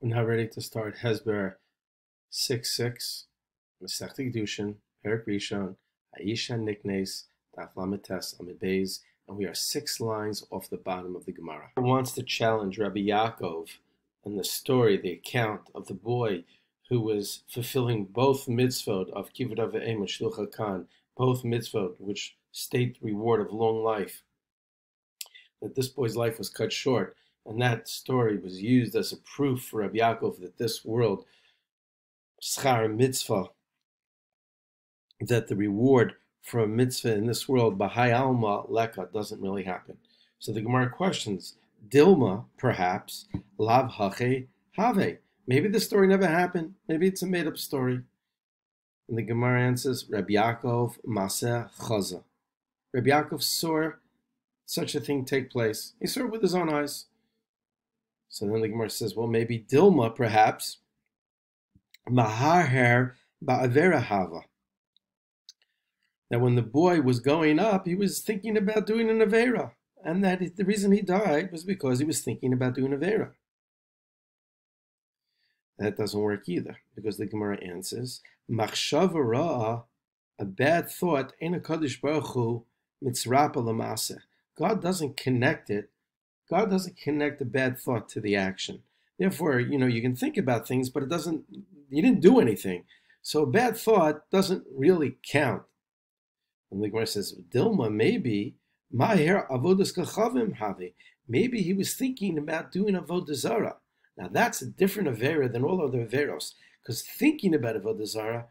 We're now ready to start Hasbar 6:6, Masechta Kedushin, Perek Rishon, Aisha Niknes, Daf Lamed Tes Amid Beis, and we are 6 lines off the bottom of the Gemara. He wants to challenge Rabbi Yaakov and the story, the account of the boy who was fulfilling both mitzvot of Kivud Avim and Shluch HaKan, both mitzvot which state reward of long life. That this boy's life was cut short. And that story was used as a proof for Rabbi Yaakov that this world, schar mitzvah, that the reward for a mitzvah in this world, bahai alma leka, doesn't really happen. So the Gemara questions, Dilma, perhaps, lav hache have. Maybe the story never happened. Maybe it's a made-up story. And the Gemara answers, Rabbi Yaakov maseh chaza. Rabbi Yaakov saw such a thing take place. He saw it with his own eyes. So then the Gemara says, well, maybe Dilma, perhaps, maharher ba'avera hava. That when the boy was going up, he was thinking about doing an avera. And that the reason he died was because he was thinking about doing avera. That doesn't work either, because the Gemara answers, machshava ra'ah, a bad thought, ein HaKadosh Baruch Hu mitzrapa l'maseh. God doesn't connect it. God doesn't connect a bad thought to the action. Therefore, you can think about things, but you didn't do anything. So a bad thought doesn't really count. And the Gemara says, Dilma, maybe, Maher avodas kachavim have. Maybe he was thinking about doing avodah zara. Now that's a different avera than all other averos, because thinking about avodah zara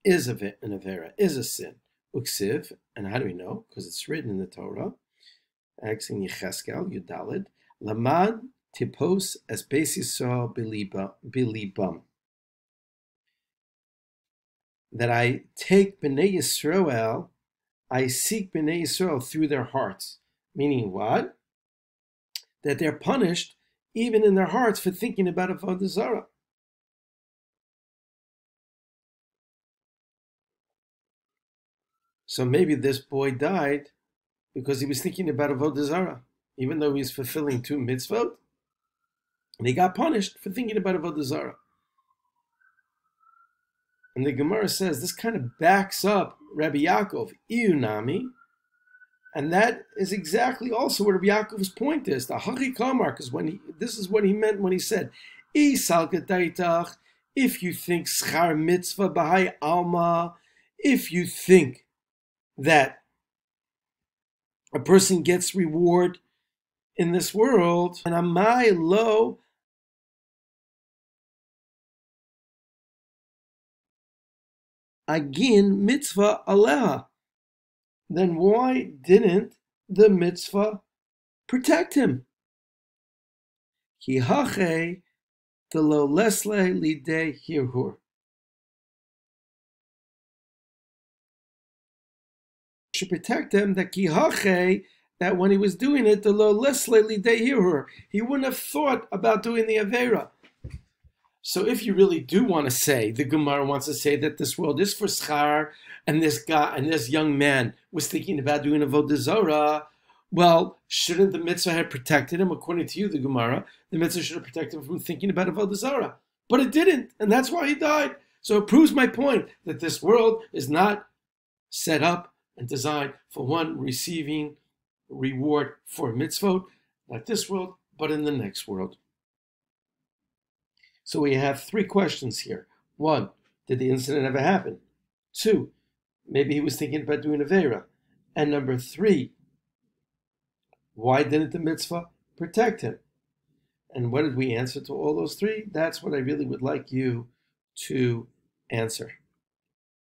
is an avera, is a sin. Uksiv, and how do we know? Because it's written in the Torah. In Yecheskel, Yudalid, Lamad tipos as Beis Yisrael bilibam. That I take Bnei Yisrael, I seek Bnei Yisrael through their hearts. Meaning what? That they're punished even in their hearts for thinking about avodah zara. So maybe this boy died because he was thinking about avodah zara, even though he was fulfilling 2 mitzvot, and he got punished for thinking about avodah zara. And the Gemara says this kind of backs up Rabbi Yaakov, Iyunami, and that is exactly also what Rabbi Yaakov's point is. The Hachi Kamar, because this is what he meant when he said, if you think schar mitzvah b'hai alma, if you think that a person gets reward in this world, and amai lo agin mitzvah aleha, then why didn't the mitzvah protect him? Ki hache de lo lesle lidei hirhur. Should protect him, that ki hache, that when he was doing it, the lo lesle lidei hirhur, he wouldn't have thought about doing the avera. So if you really do want to say, the Gemara wants to say that this world is for schar, and this young man was thinking about doing avodah zara, well, shouldn't the mitzvah have protected him? According to you, the Gemara, the mitzvah should have protected him from thinking about avodah zara. But it didn't, and that's why he died. So it proves my point that this world is not set up and designed for one receiving reward for mitzvot, not this world, but in the next world. So we have 3 questions here. 1, did the incident ever happen? 2, maybe he was thinking about doing avera. And number 3, why didn't the mitzvah protect him? And what did we answer to all those 3? That's what I really would like you to answer.